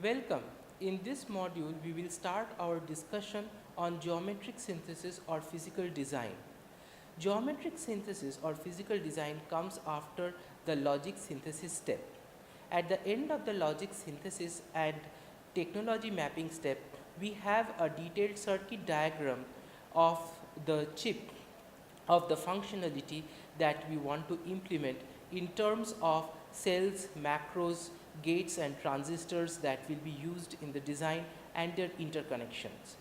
Welcome. In this module, we will start our discussion on geometric synthesis or physical design. Geometric synthesis or physical design comes after the logic synthesis step. At the end of the logic synthesis and technology mapping step, we have a detailed circuit diagram of the chip, of the functionality that we want to implement in terms of cells, macros, gates and transistors that will be used in the design and their interconnections.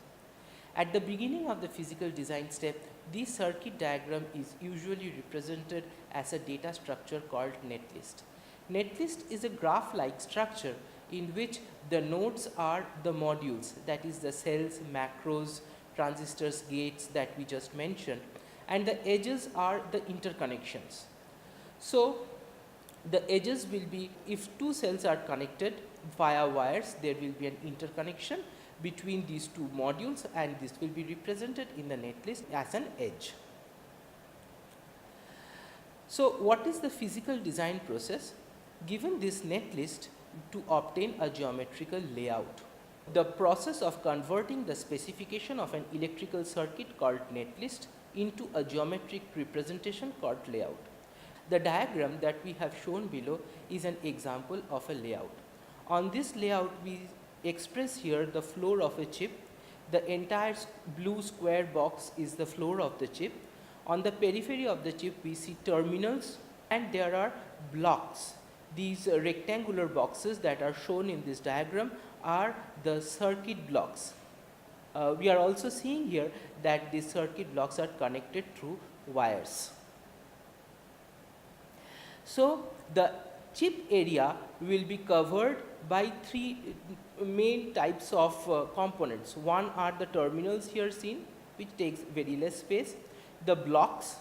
At the beginning of the physical design step, this circuit diagram is usually represented as a data structure called netlist. Netlist is a graph-like structure in which the nodes are the modules, that is the cells, macros, transistors, gates that we just mentioned, and the edges are the interconnections. So the edges will be, if two cells are connected via wires, there will be an interconnection between these two modules, and this will be represented in the netlist as an edge. So what is the physical design process? Given this netlist, to obtain a geometrical layout. The process of converting the specification of an electrical circuit called netlist into a geometric representation called layout. The diagram that we have shown below is an example of a layout. On this layout, we express here the floor of a chip. The entire blue square box is the floor of the chip. On the periphery of the chip, we see terminals and there are blocks. These rectangular boxes that are shown in this diagram are the circuit blocks. We are also seeing here that these circuit blocks are connected through wires. So the chip area will be covered by three main types of components. One are the terminals here seen, which takes very less space. The blocks,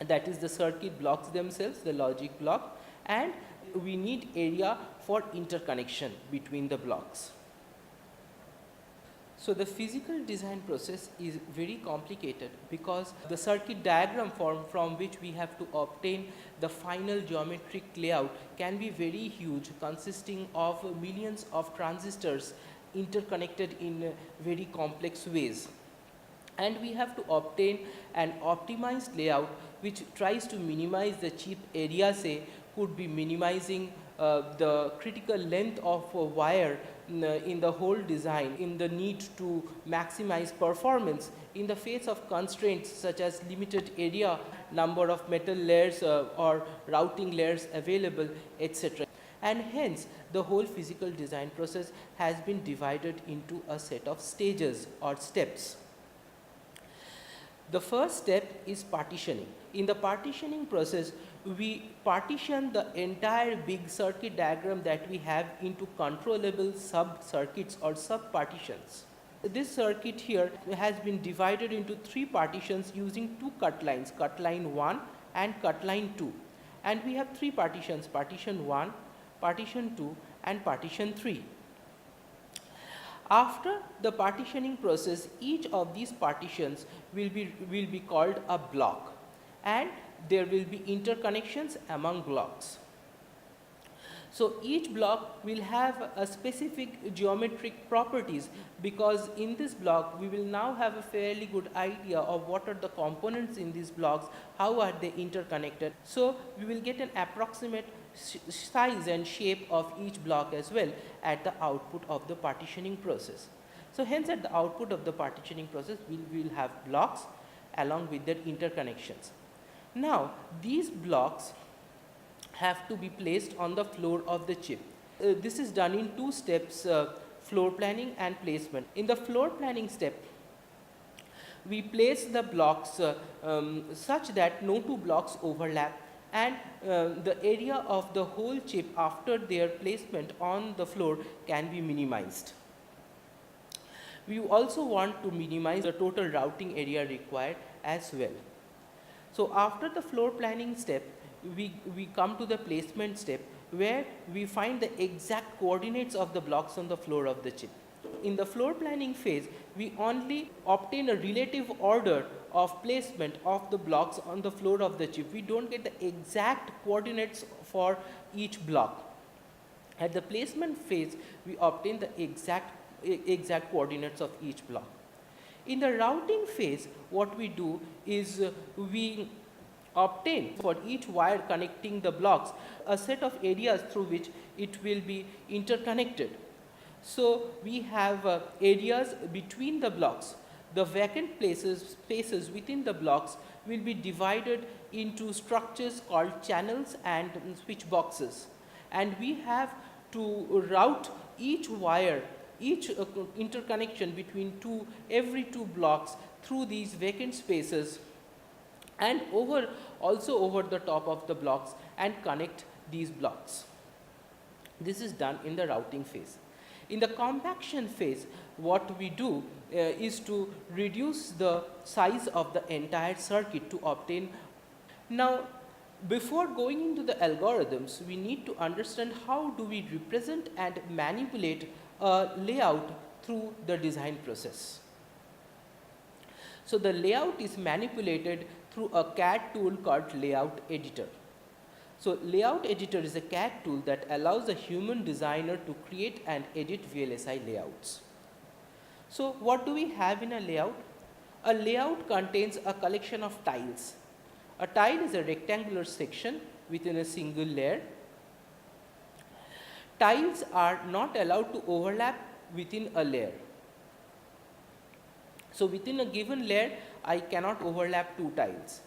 that is the circuit blocks themselves, the logic block, and we need area for interconnection between the blocks. So the physical design process is very complicated because the circuit diagram form from which we have to obtain the final geometric layout can be very huge, consisting of millions of transistors interconnected in very complex ways. And we have to obtain an optimized layout which tries to minimize the chip area, say, could be minimizing the critical length of a wire in the whole design, in the need to maximize performance in the face of constraints such as limited area, number of metal layers or routing layers available, etc. And hence the whole physical design process has been divided into a set of stages or steps. The first step is partitioning. In the partitioning process, we partition the entire big circuit diagram that we have into controllable sub-circuits or sub-partitions. This circuit here has been divided into three partitions using two cut lines, cut line 1 and cut line 2. And we have three partitions, partition 1, partition 2 and partition 3. After the partitioning process, each of these partitions will be called a block, and there will be interconnections among blocks. So each block will have a specific geometric properties, because in this block we will now have a fairly good idea of what are the components in these blocks, how are they interconnected. So we will get an approximate size and shape of each block as well at the output of the partitioning process. So hence at the output of the partitioning process we will have blocks along with their interconnections. Now these blocks have to be placed on the floor of the chip. This is done in two steps, floor planning and placement. In the floor planning step, we place the blocks such that no two blocks overlap, and the area of the whole chip after their placement on the floor can be minimized. We also want to minimize the total routing area required as well. So after the floor planning step, we come to the placement step, where we find the exact coordinates of the blocks on the floor of the chip. In the floor planning phase, we only obtain a relative order of placement of the blocks on the floor of the chip. We don't get the exact coordinates for each block. At the placement phase, we obtain the exact coordinates of each block. In the routing phase, what we do is we obtain for each wire connecting the blocks a set of areas through which it will be interconnected. So, we have areas between the blocks. The vacant spaces within the blocks will be divided into structures called channels and switch boxes, and we have to route each wire, each interconnection between every two blocks through these vacant spaces, and also over the top of the blocks, and connect these blocks. This is done in the routing phase. In the compaction phase, what we do is to reduce the size of the entire circuit to obtain. Now, before going into the algorithms, we need to understand how do we represent and manipulate a layout through the design process. So, the layout is manipulated through a CAD tool called Layout Editor. So, Layout Editor is a CAD tool that allows a human designer to create and edit VLSI layouts. So, what do we have in a layout? A layout contains a collection of tiles. A tile is a rectangular section within a single layer. Tiles are not allowed to overlap within a layer. So, within a given layer, I cannot overlap two tiles.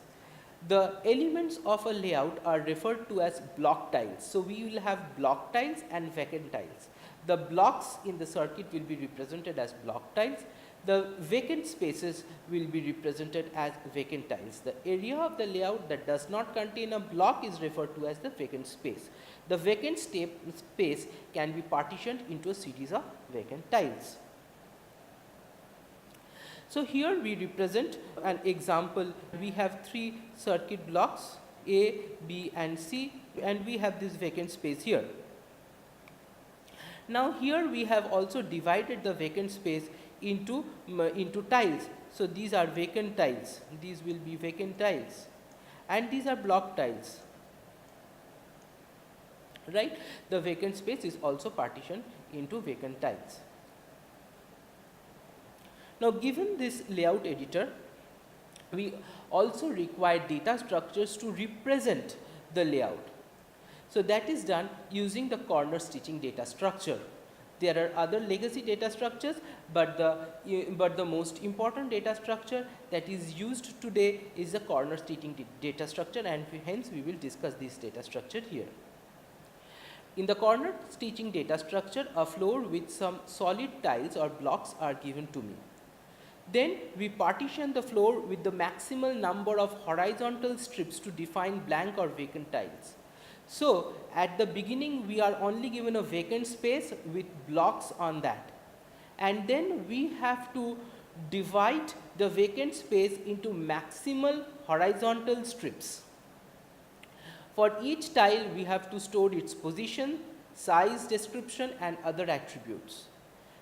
The elements of a layout are referred to as block tiles. So, we will have block tiles and vacant tiles. The blocks in the circuit will be represented as block tiles. The vacant spaces will be represented as vacant tiles. The area of the layout that does not contain a block is referred to as the vacant space. The vacant space can be partitioned into a series of vacant tiles. So, here we represent an example. We have three circuit blocks A, B and C, and we have this vacant space here. Now, here we have also divided the vacant space into tiles. So, these are vacant tiles, these will be vacant tiles, and these are block tiles, right. The vacant space is also partitioned into vacant tiles. Now, given this layout editor, we also require data structures to represent the layout. So, that is done using the corner stitching data structure. There are other legacy data structures, but the most important data structure that is used today is the corner stitching data structure, and hence we will discuss this data structure here. In the corner stitching data structure, a floor with some solid tiles or blocks are given to me. Then we partition the floor with the maximal number of horizontal strips to define blank or vacant tiles. So, at the beginning we are only given a vacant space with blocks on that, and then we have to divide the vacant space into maximal horizontal strips. For each tile we have to store its position, size description and other attributes,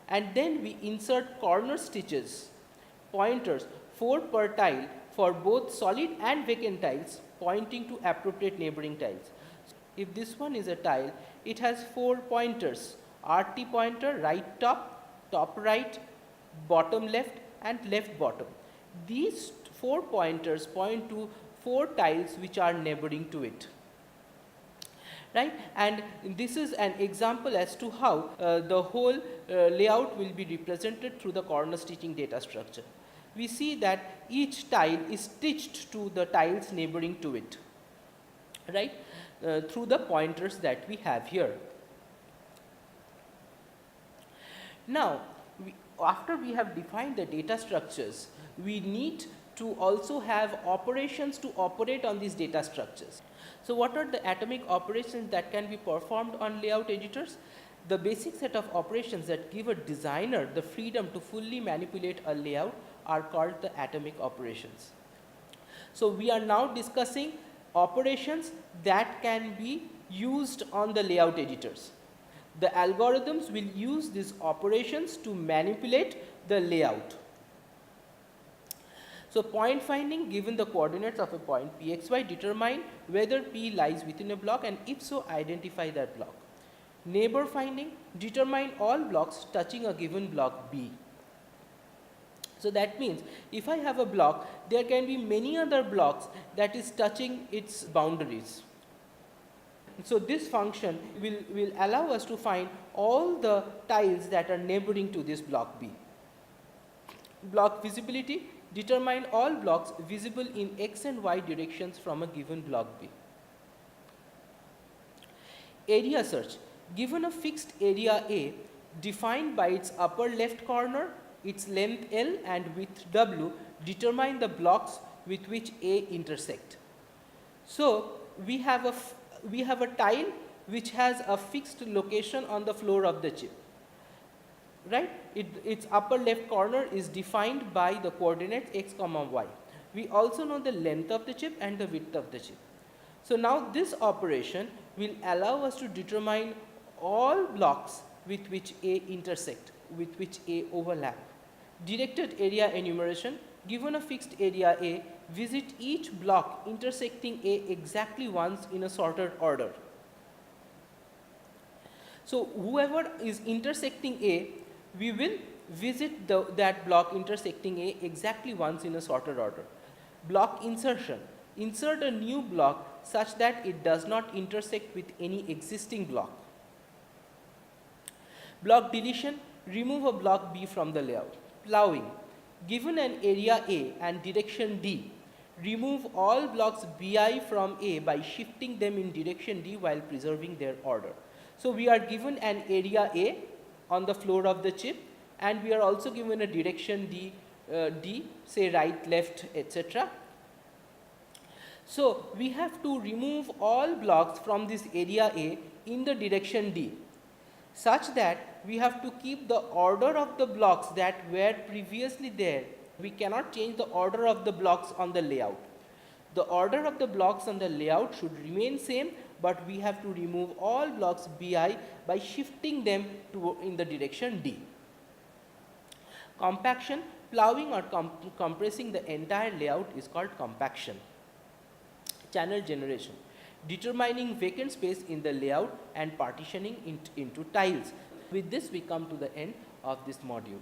and then we insert corner stitches, pointers 4 per tile for both solid and vacant tiles, pointing to appropriate neighboring tiles. If this one is a tile, it has 4 pointers: RT pointer, right top, top right, bottom left and left bottom. These 4 pointers point to 4 tiles which are neighboring to it, right. And this is an example as to how the whole layout will be represented through the corner stitching data structure. We see that each tile is stitched to the tiles neighboring to it, right, through the pointers that we have here. Now, after we have defined the data structures, we need to also have operations to operate on these data structures. So, what are the atomic operations that can be performed on layout editors? The basic set of operations that give a designer the freedom to fully manipulate a layout are called the atomic operations. So, we are now discussing operations that can be used on the layout editors. The algorithms will use these operations to manipulate the layout. So, point finding, given the coordinates of a point Pxy, determine whether P lies within a block, and if so, identify that block. Neighbor finding, determine all blocks touching a given block B. So that means if I have a block, there can be many other blocks that is touching its boundaries. So this function will allow us to find all the tiles that are neighboring to this block B. Block visibility, determine all blocks visible in x and y directions from a given block B. Area search, given a fixed area A defined by its upper left corner, its length L and width W, determine the blocks with which A intersect. So we have a tile which has a fixed location on the floor of the chip, right? Its upper left corner is defined by the coordinates x comma y. We also know the length of the chip and the width of the chip. So now this operation will allow us to determine all blocks with which A intersect, with which A overlap. Directed area enumeration, given a fixed area A, visit each block intersecting A exactly once in a sorted order. So whoever is intersecting A, we will visit that block intersecting A exactly once in a sorted order. Block insertion, insert a new block such that it does not intersect with any existing block. Block deletion, remove a block B from the layout. Plowing, given an area A and direction D, remove all blocks Bi from A by shifting them in direction D while preserving their order. So we are given an area A on the floor of the chip, and we are also given a direction D, say right, left, etc. So we have to remove all blocks from this area A in the direction D, such that we have to keep the order of the blocks that were previously there. We cannot change the order of the blocks on the layout. The order of the blocks on the layout should remain same, but we have to remove all blocks Bi by shifting them in the direction D. Compaction, plowing or compressing the entire layout is called compaction. Channel generation, determining vacant space in the layout and partitioning into tiles. With this, we come to the end of this module.